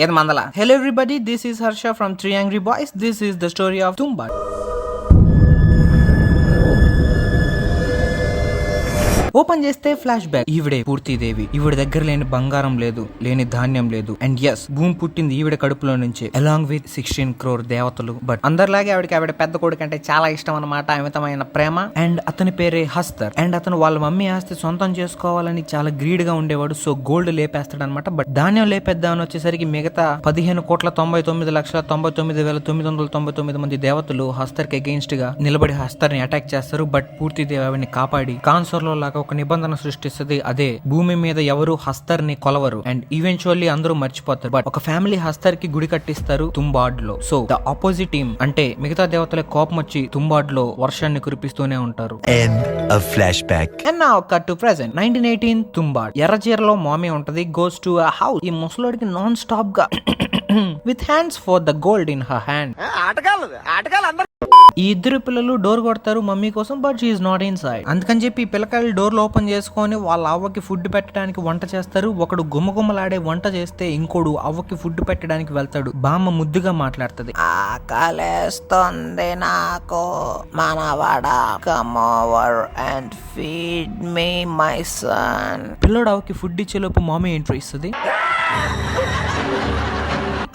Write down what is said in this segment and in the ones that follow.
ఏది మందల. Hello everybody, this is Harsha from Three Angry Boys. This is the story of Tumbad. Open చేస్తే flash back. ఈవిడే పూర్తిదేవి. ఈవిడ దగ్గర లేని బంగారం లేదు, లేని ధాన్యం లేదు. అండ్ ఎస్, భూమి పుట్టింది ఈవిడ కడుపులో నుంచే, అలాంగ్ విత్ 16 crore దేవతలు. బట్ అందరిలాగే ఆవిడ పెద్ద కొడుకు అంటే చాలా ఇష్టం అన్నమాట, అమితమైన ప్రేమ. అండ్ అతని పేరే హస్తర్. అండ్ అతను వాళ్ళ మమ్మీ ఆస్తి సొంతం చేసుకోవాలని చాలా గ్రీడ్ గా ఉండేవాడు. సో గోల్డ్ లేపేస్తాడు అనమాట. బట్ ధాన్యం లేపేద్దామని వచ్చేసరికి మిగతా 15,99,99,999 మంది దేవతలు హస్తర్ కి అగెయిన్స్ట్ గా నిలబడి హస్తర్ ని అటాక్ చేస్తారు. బట్ పూర్తిదేవి ఆవిడని కాపాడి కాన్సర్ లో లాగా ఒక నిబంధన సృష్టిస్తుంది. అదే, భూమి మీద ఎవరు హస్తర్ ని కొలవరు. అండ్ ఈవెన్చువల్లీ అందరూ మర్చిపోతారు. బట్ ఒక ఫ్యామిలీ హస్తర్ కి గుడి కట్టిస్తారు తుంబాడ్ లో. సో ద ఆపోజిట్ టీమ్ అంటే మిగతా దేవతల కోపం వచ్చి తుంబాడ్ లో వర్షాన్ని కురిపిస్తూనే ఉంటారు. And now cut to present. 1918 Tumbbad. ఎర్రచీరలో మామీ ఉంటది. Goes to a house. ఈ ముసలోడికి నాన్ స్టాప్ గా with hands for the gold in her hand. ఈ ఇద్దరు పిల్లలు డోర్ కొడతారు మమ్మీ కోసం. But she is not in side. అందుకని చెప్పి పిల్లకాయలు డోర్లు ఓపెన్ చేసుకొని వాళ్ళ అవ్వకి ఫుడ్ పెట్టడానికి వంట చేస్తారు. ఒకడు గుమ్మగుమ్మలాడే వంట చేస్తే ఇంకోడు అవ్వకి ఫుడ్ పెట్టడానికి వెళ్తాడు. బామ్మ ముద్దుగా మాట్లాడుతుంది. ఆకలేస్తుంది నాకు మనవాడా, come over and feed me my son. పిల్లోడు అవ్వకి ఫుడ్ ఇచ్చేలోపు మమ్మీ ఎంట్రీ ఇస్తుంది.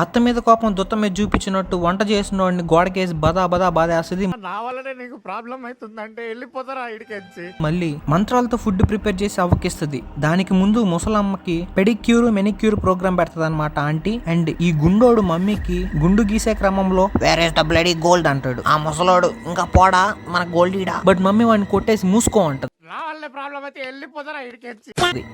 అత్త మీద కోపం దుత్త మీద చూపించినట్టు వంట చేసిన వాడిని గోడకేసి బదా బాధేస్తుంది. మళ్ళీ మంత్రాలతో ఫుడ్ ప్రిపేర్ చేసి అవ్వకిస్తుంది. దానికి ముందు ముసలమ్మకి పెడిక్యూర్ మెనిక్యూర్ ప్రోగ్రామ్ పెడతది అనమాట ఆంటీ. అండ్ ఈ గుండోడు మమ్మీకి గుండు గీసే క్రమంలో where is the bloody gold అంటాడు. ఆ ముసలోడు ఇంకా పోడా మన గోల్డ్ ఈడా. బట్ మమ్మీ వాడిని కొట్టేసి మూసుకో అంటది.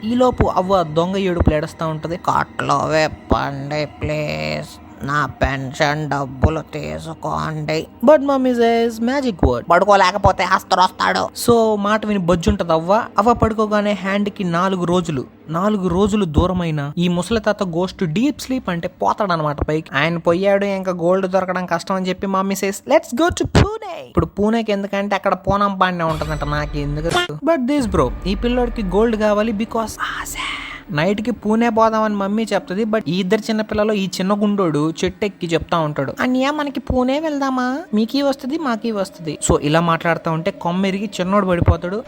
ఈ లోపు అవ్వ దొంగ ఏడుపులు ఏడుస్తా ఉంటది. కాట్లో వెప్పండి ప్లీజ్, నా పెన్షన్ డబ్బులు తీసుకోండి. But mummy says magic word, పడుకోలేకపోతే హస్తర్ వస్తాడు. సో మాట విని బజ్జుంటది అవ్వ పడుకోగానే హ్యాండ్ కి 4 రోజులు దూరమైన ఈ ముసలి తాత గోస్ట్ డీప్ స్లీప్ అంటే పోతాడు అనమాట పైకి. ఆయన పోయాడు, ఇంకా గోల్డ్ దొరకడం కష్టం అని చెప్పి mummy says let's go to Pune. ఇప్పుడు పూణేకి ఎందుకంటే అక్కడ పూనం పాడినే ఉంటదంట, నాకు ఎందుకు. బట్ దిస్ బ్రో, ఈ పిల్లోడికి గోల్డ్ కావాలి బికాస్ నైట్ కి పూణే పోదామని మమ్మీ చెప్తుంది. బట్ ఈ ఇద్దరు చిన్న పిల్లలు ఈ చిన్న గుండోడు చెట్టు ఎక్కి చెప్తా ఉంటాడు, అన్నయ్య మనకి పూణే వెళ్దామా, మీకీ వస్తుంది మాకీ వస్తుంది. సో ఇలా మాట్లాడుతూ ఉంటే కొమ్మెరిగి చిన్నోడు పడిపోతాడు.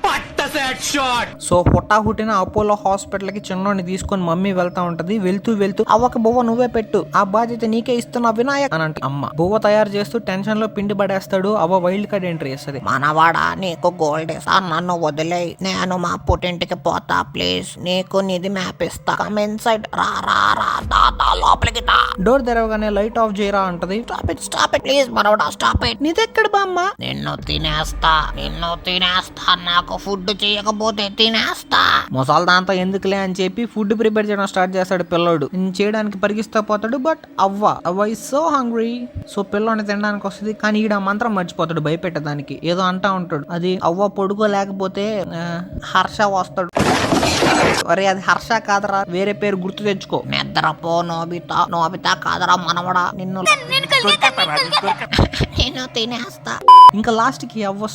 సో హుటాహుటిన అపోలో హాస్పిటల్ కి చిన్నోడిని తీసుకొని మమ్మీ వెళ్తా ఉంటది. వెళ్తూ అవ్వకి బువ్వ నువ్వే పెట్టు, ఆ బాధ్యత నీకే ఇస్తున్నా వినాయక్ అని అంటే అమ్మ బువ్వ తయారు చేస్తూ టెన్షన్ లో పిండి పడేస్తాడు. అవ్వ వైల్డ్ కార్డ్ ఎంట్రీ చేస్తుంది. మనవాడా నీకు గోల్డ్ ఇస్తా, నన్ను వదిలే, నేను మా పుట్టింటికి పోతా ప్లీజ్, నీకు నిధి మ్యాపిస్తా, కమ్ ఇన్సైడ్, రా లోపలికి రా. డోర్ తెరవగానే లైట్ ఆఫ్ చేయరా అంటది. స్టాప్ ఇట్ ప్లీజ్ మనవాడా, స్టాప్ ఇట్. నీదెక్కడ బామ్మ? నిన్ను తినేస్తా, నాకు ఫుడ్ చేయకపోతే తినేస్తా. ముసలి దాంతో ఎందుకులే అని చెప్పి ఫుడ్ ప్రిపేర్ చేయడం స్టార్ట్ చేస్తాడు పిల్లోడు. చేయడానికి పరిగిస్తా పోతాడు. బట్ అవ్వ ఇస్ సో హంగ్రీ. సో పిల్లోని తినడానికి వస్తుంది. కానీ ఈడ మంత్రం మర్చిపోతాడు భయపెట్టడానికి. ఏదో అంటా ఉంటాడు. అది అవ్వ పొడుకోలేకపోతే హర్ష వస్తాడు. అరే అది హర్ష కాదరా, వేరే పేరు గుర్తు తెచ్చుకో. నిద్రపో నోబితా కాదరా మనవడా, నిన్ను తినేస్తా. ఇంకా లాస్ట్ కి అవ్వ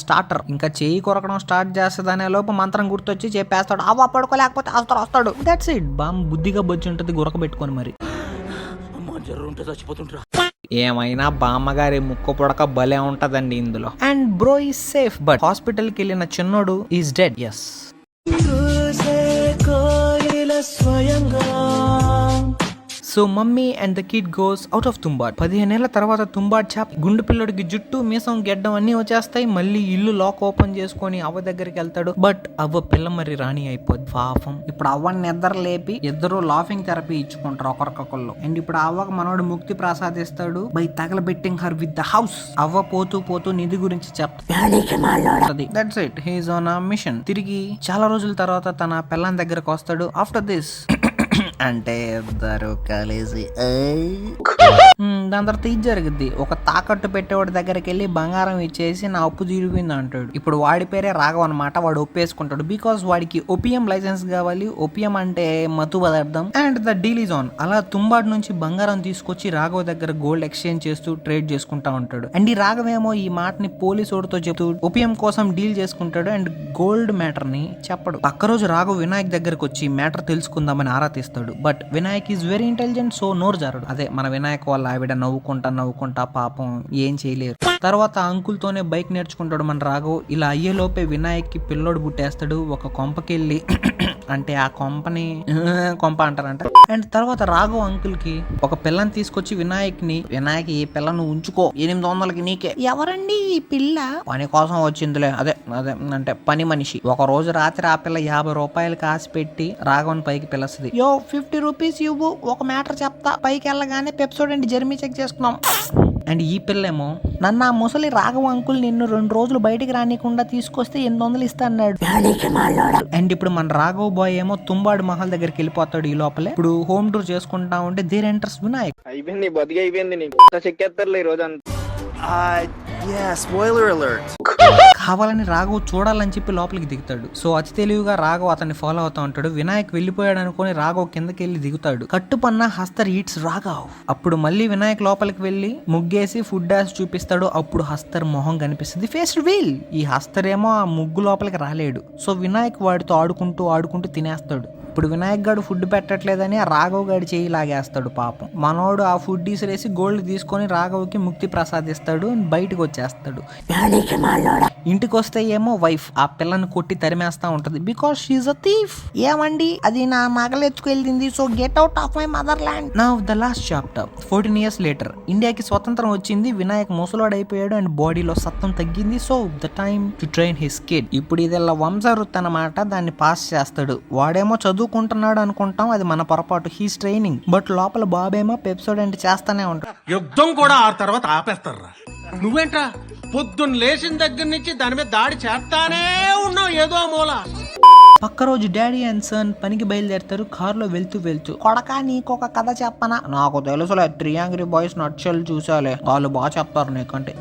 స్టార్టర్ ఇంకా చేయి కొరకడం స్టార్ట్ చేస్తుంది. అనే లోపు మంత్రం గుర్తొచ్చి చెప్పేస్తాడు. అవ్వ పడుకోలేకపోతే వస్తాడు. That's it. బామ్ బుద్ధిగా బొచ్చి ఉంటది గురక పెట్టుకొని. మరి ఏమైనా బామ్మగారి ముక్కు పొడక భలే ఉంటదండి ఇందులో. And bro is safe. But hospital కి వెళ్ళిన చిన్నోడు is dead. Yes. So mummy and the kid goes out of Tumbbad. 15 ఏళ్ల తర్వాత తుంబాడ్ చాప్ గుండు పిల్లడికి జుట్టు మీసం గెడ్డం అన్ని వచ్చేస్తాయి. మళ్ళీ ఇల్లు లాక్ ఓపెన్ చేసుకొని అవ్వ దగ్గరికి వెళ్తాడు. బట్ అవ్వ పిల్ల మరి రాణి అయిపోద్ది పాపం. ఇప్పుడు అవ్వని నిద్ర లేపి ఇద్దరు లాఫింగ్ థెరపీ ఇచ్చుకుంటారు ఒకరికొకళ్ళు. అండ్ ఇప్పుడు అవ్వకు మనోడు ముక్తి ప్రసాదిస్తాడు బై తగలబెట్టింగ్ హర్ విత్ ద హౌస్. అవ్వ పోతూ నిధి గురించి చెప్తాది. That's it. He is on a mission. తిరిగి చాలా రోజుల తర్వాత తన పిల్లం దగ్గరకు వస్తాడు. ఆఫ్టర్ దిస్ అంటే ఇద్దరు కలిసి దాని తర్వాత ఇది జరిగింది. ఒక తాకట్టు పెట్టేవాడి దగ్గరికి వెళ్ళి బంగారం ఇచ్చేసి నా అప్పు తీరిపోయింది అంటాడు. ఇప్పుడు వాడి పేరే రాఘవ్ అనమాట. వాడు ఒప్పేసుకుంటాడు బికాస్ వాడికి ఓపియం లైసెన్స్ కావాలి. ఓపియం అంటే మత్తు పదార్థం. And the deal is on. అలా తుంబాడ్ నుంచి బంగారం తీసుకొచ్చి రాఘవ్ దగ్గర గోల్డ్ ఎక్స్చేంజ్ చేస్తూ ట్రేడ్ చేసుకుంటా ఉంటాడు. అండ్ ఈ రాఘవ్ ఏమో ఈ మాటని పోలీసుడితో చెప్తూ ఓపియం కోసం డీల్ చేసుకుంటాడు. అండ్ గోల్డ్ మ్యాటర్ ని చెప్పడు. పక్క రోజు రాఘవ్ వినాయక్ దగ్గరకు వచ్చి మ్యాటర్ తెలుసుకుందామని ఆరా తీస్తాడు. But Vinayak is very intelligent, so నోరు జారడు. అదే మన వినాయక్ వాళ్ళ ఆవిడ నవ్వుకుంటా పాపం ఏం చేయలేరు. తర్వాత అంకుల్ తోనే బైక్ నేర్చుకుంటాడు మన రాఘవ్. ఇలా అయ్యేలోపే వినాయక్ కి పిల్లోడు పుట్టేస్తాడు. ఒక కొంపకెళ్ళి అంటే ఆ కొంప అంటారంట. అండ్ తర్వాత రాఘవ్ అంకుల్ కి ఒక పిల్లని తీసుకొచ్చి వినాయక్ ఈ పిల్లను ఉంచుకో, 800కి నీకే. ఎవరండి ఈ పిల్ల? పని కోసం వచ్చిందిలే, అదే అంటే పని మనిషి. ఒక రోజు రాత్రి ఆ పిల్ల 50 రూపాయలు కాసి పెట్టి రాఘవన్ పైకి పిలుస్తుంది. యో 50 రూపీస్ ఇవ్వు, ఒక మ్యాటర్ చెప్తా. పైకి వెళ్ళగానే పెప్సోడెంట్ జర్మీ చెక్ చేసుకున్నాం. అండ్ ఈ పిల్లేమో, నన్ను ఆ ముసలి రాఘవ అంకుల్ నిన్ను 2 రోజులు బయటికి రానికుండా తీసుకొస్తే 800 ఇస్తా అన్నాడు. అండ్ ఇప్పుడు మన రాఘవ్ బాయ్ ఏమో తుంబాడు మహల్ దగ్గరికి వెళ్ళిపోతాడు. ఈ లోపలే ఇప్పుడు హోమ్ టూర్ చేసుకుంటా ఉంటే దేర్ ఎంటర్స్ వినాయక్. అయిపోయింది, బతికి అయిపోయింది. చెక్కేస్తారులే ఈ రోజు అంతా. కావాలని రాఘవ్ చూడాలని చెప్పి లోపలికి దిగుతాడు. సో అతి తెలివిగా రాఘవ్ అతన్ని ఫాలో అవుతా ఉంటాడు. వినాయక్ వెళ్ళిపోయాడు అనుకుని రాఘవ్ కిందకి వెళ్ళి దిగుతాడు. కట్టుపన్న హస్తర్ ఈట్స్ రాఘవ్. అప్పుడు మళ్ళీ వినాయక్ లోపలికి వెళ్ళి ముగ్గేసి ఫుడ్ డాష్ చూపిస్తాడు. అప్పుడు హస్తర్ మొహం కనిపిస్తుంది, ఫేస్ రివీల్. ఈ హస్తర్ ఏమో ఆ ముగ్గు లోపలికి రాలేడు. సో వినాయక్ వాడితో ఆడుకుంటూ తినేస్తాడు. ఇప్పుడు వినాయక్ గాడు ఫుడ్ పెట్టట్లేదని ఆ రాఘవ్ గాడి చేయి లాగేస్తాడు. పాపం మనోడు ఆ ఫుడ్ ఈసిరేసి గోల్డ్ తీసుకొని రాఘవ్కి ముక్తి ప్రసాదిస్తాడు. బయటకు వచ్చేస్తాడు. ఇంటికి వస్తే ఏమో వైఫ్ ఆ పిల్లని కొట్టి తరిమేస్తా ఉంటది, బికాస్ షీఈ్ అ థీఫ్. ఏమండి, అది నా నగలెత్తుకెళ్ళింది, so get out of my motherland. Now the last chapter. 14 years later ఇండియాకి స్వతంత్రం వచ్చింది. వినాయక్ ముసలోడు అయిపోయాడు అండ్ బాడీలో సత్తం తగ్గింది. So the time to train his kid. ఇప్పుడు ఇదెల్లా వంశవృత్తి అన్నమాట. దాన్ని పాస్ చేస్తాడు. వాడేమో చదువుకుంటున్నాడు అనుకుంటాం, అది మన పొరపాటు. He's training. బట్ లోపల బాబేమో పెప్సోడెంట్ చేస్తానే ఉంటాడు. యుద్ధం కూడా ఆ తర్వాత ఆపేస్తారా? నువ్వేంట్రా పొద్దున్న లేచిన దగ్గర నుంచి దాని మీద దాడి చేస్తానే ఉన్నావు ఏదో మూల. పక్క రోజు డాడీ అండ్ సన్ పనికి బయలుదేరుతారు. కారులో వెళ్తూ కొడకా నీకొక కథ చెప్పనా? నాకు తెలుసులే, 3 Angry Boys నచ్చలు చూసాలే, వాళ్ళు బాగా చెప్తారు నీకంటే.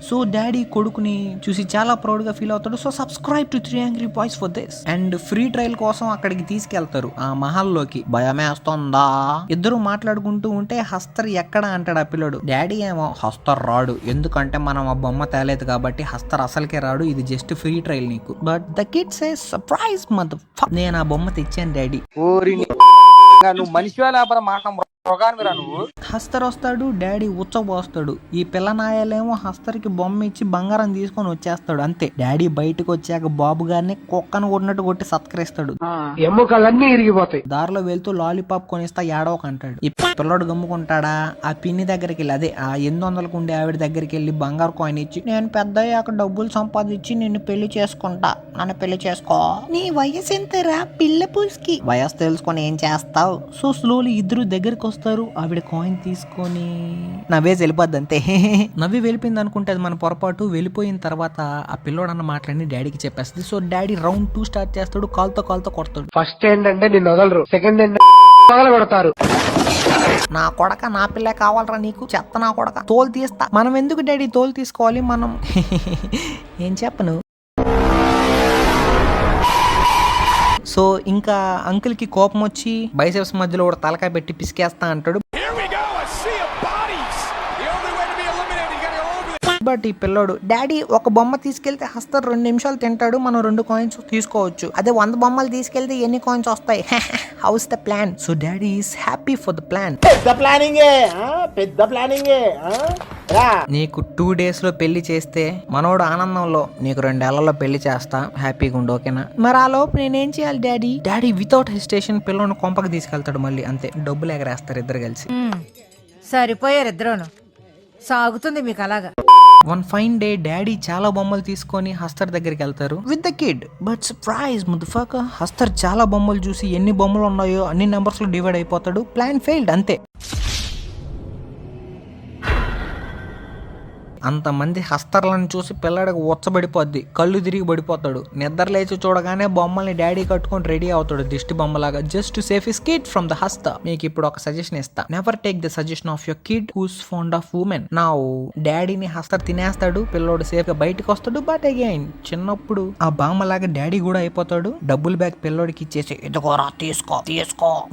సో డాడీ కొడుకుని చూసి చాలా ప్రౌడ్ గా ఫీల్ అవుతాడు. So subscribe to 3 Angry Boys for this. And free trial కోసం అక్కడికి తీసుకెళ్తారు ఆ మహల్లోకి. భయమేస్తుందా? ఇద్దరు మాట్లాడుకుంటూ ఉంటే హస్తర్ ఎక్కడ అంటాడు ఆ పిల్లడు. డాడీ ఏమో హస్తర్ రాడు, ఎందుకంటే మనం ఆ బొమ్మ తేలేదు కాబట్టి. హస్తర్ అసలుకే రాడు, ఇది జస్ట్ ఫ్రీ ట్రయల్ నీకు. But the kid says surprise mother fuck, నేను ఆ బొమ్మ తెచ్చాను డాడీ. నువ్వు మనిషి వ్యాపారం మాట హస్తర్ వస్తాడు, డాడీ ఉచ్చబోస్తాడు. ఈ పిల్లనాయాలేమో హస్తర్కి బొమ్మ ఇచ్చి బంగారం తీసుకొని వచ్చేస్తాడు. అంతే. డాడీ బయటకు వచ్చాక బాబు గారిని కుక్కను కొట్టినట్టు కొట్టి సత్కరిస్తాడు. ఎముకలన్నీ ఇరిగిపోతాయి. దారిలో వెళ్తూ లాలీపాప్ కొనిస్తా ఏడవక అంటాడు. ఈ పిల్లడు గమ్ముకుంటాడా? ఆ పిన్ని దగ్గరికి వెళ్ళి, అదే ఆ 800కు ఉండే ఆవిడ దగ్గరికి వెళ్ళి బంగారు కాయిన్ ఇచ్చి, నేను పెద్దయ్యాక డబ్బులు సంపాదించి నిన్ను పెళ్లి చేసుకుంటా, నన్ను పెళ్లి చేసుకో. నీ వయసు ఎంతరా పిల్ల పూసుకి? వయసు తెలుసుకొని ఏం చేస్తావు? సో స్లోలీ ఇద్దరు దగ్గరికి వస్తారు. ఆవిడ కాయిన్ తీసుకొని నవ్వేసి వెళ్ళిపోద్ది అంతే. నవ్వి వెళ్ళిపోయింది అనుకుంటే అది మన పొరపాటు. వెళ్ళిపోయిన తర్వాత ఆ పిల్లోడు అన్న మాటలన్నీ డాడీకి చెప్పేస్తుంది. సో డాడీ రౌండ్ 2 స్టార్ట్ చేస్తాడు. కాల్తో కొడతాడు. ఫస్ట్ ఏంటంటే నిన్ను వదలరు, సెకండ్ ఏంటంటే కొడతారు. నా కొడక, నా పిల్ల కావాలరా నీకు? చెత్త నా కొడక, తోలు తీస్తా. మనం ఎందుకు డాడీ తోలు తీసుకోవాలి? మనం ఏం చెప్పను. సో ఇంకా అంకుల్ కి కోపం వచ్చి బైసెప్స్ మధ్యలో కూడా తలకాయ పెట్టి పిసికేస్తా అంటాడు. బట్ ఈ పిల్లోడు, డాడీ ఒక బొమ్మ తీసుకెళ్తే హస్తర్ 2 నిమిషాలు తింటాడు, మనం 2 కాయిన్స్ తీసుకోవచ్చు. అదే 100 బొమ్మలు తీసుకెళ్తే ఎన్ని కాయిన్స్ వస్తాయి? House the plan. So daddy is happy for the plan. పెద్ద ప్లానింగే. నీకు 2 days లో పెళ్లి చేస్తే మనోడు ఆనందంలో, నీకు 2 ఏళ్లలో పెళ్లి చేస్తా, హ్యాపీగా ఉండు, ఓకేనా? మరి ఆ లోపు నేనేం చేయాలి డాడీ? డాడీ వితౌట్ హెసిటేషన్ పిల్లోని కొంపకి తీసుకెళ్తాడు. మళ్ళీ అంతే, డబ్బులు ఎగరేస్తారు ఇద్దరు కలిసి. సరిపోయారు ఇద్దరును, సాగుతుంది మీకు అలాగా. వన్ ఫైన్ డే డాడీ చాలా బొమ్మలు తీసుకొని హస్తర్ దగ్గరికి వెళ్తారు with the kid. But surprise motherfucker, Hastur చాలా బొమ్మలు చూసి ఎన్ని బొమ్మలు ఉన్నాయో అన్ని నెంబర్స్ లో డివైడ్ అయిపోతాడు. ప్లాన్ ఫెయిల్డ్ అంతే. అంతమంది హస్తర్లను చూసి పిల్లడికి ఉచ్చబడిపోద్ది, కళ్ళు తిరిగి పడిపోతాడు. నిద్ర లేచి చూడగానే బొమ్మల్ని డాడీ కట్టుకొని రెడీ అవుతాడు దిష్టి బొమ్మలాగా, just to save his kid from the Hastur. మీకు ఇప్పుడు ఒక సజెషన్ ఇస్తా, never take the suggestion of your kid who's fond of women. నా డాడీని హస్తర్ తినేస్తాడు, పిల్లోడు సేఫ్ గా బయటకు వస్తాడు. బట్ అగైన్ చిన్నప్పుడు ఆ బొమ్మలాగా డాడీ కూడా అయిపోతాడు. డబ్బుల్ బ్యాగ్ పిల్లోడికి ఇచ్చేసి, ఇదిగోరా తీసుకో,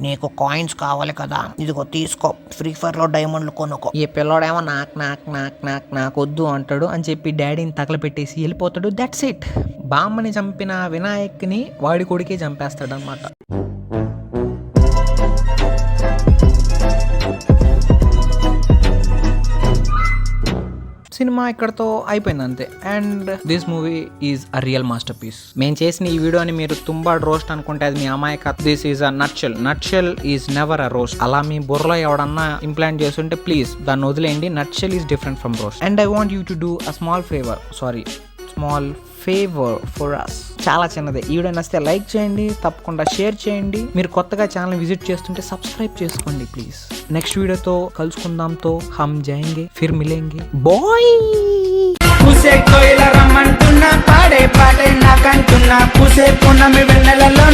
నీకు కాయిన్స్ కావాలి కదా, ఇదిగో తీసుకో, ఫ్రీ ఫైర్ లో డైమండ్లు కొనుక్కో. ఈ పిల్లోడేమో నాకు నాకొద్దు అంటాడు అని చెప్పి డాడీని తగలపెట్టేసి వెళ్ళిపోతాడు. That's it. బామ్మని చంపిన వినాయక్ని వాడి కొడుకే చంపేస్తాడు అనమాట. సినిమా ఇక్కడతో అయిపోయింది అంతే. And this movie is a real masterpiece. మేము చేసిన ఈ వీడియోని మీరు తుంబా రోస్ట్ అనుకుంటే అది మీ అమాయక. This is a Nutshell. Nutshell is never a roast. అలా మీ బుర్రలో ఎవడన్నా ఇంప్లాంట్ చేస్తుంటే ప్లీజ్ దాన్ని వదిలేయండి. Nutshell is different from roast. And I want you to do a small favour for us. చాలా చిన్నదే. ఈ వీడియో నచ్చితే లైక్ చేయండి, తప్పకుండా షేర్ చేయండి. మీరు కొత్తగా ఛానల్ విజిట్ చేస్తుంటే సబ్స్క్రైబ్ చేసుకోండి ప్లీజ్. నెక్స్ట్ వీడియోతో కలుసుకుందాంతో హమ్ జాయేంగే, ఫిర్ మిలేంగే. బాయ్. పూసే కోయిల రమ్మంటున్నా, పాడే పాటే నాకంటున్నా, పూసే పున్నమి వెన్నెలలో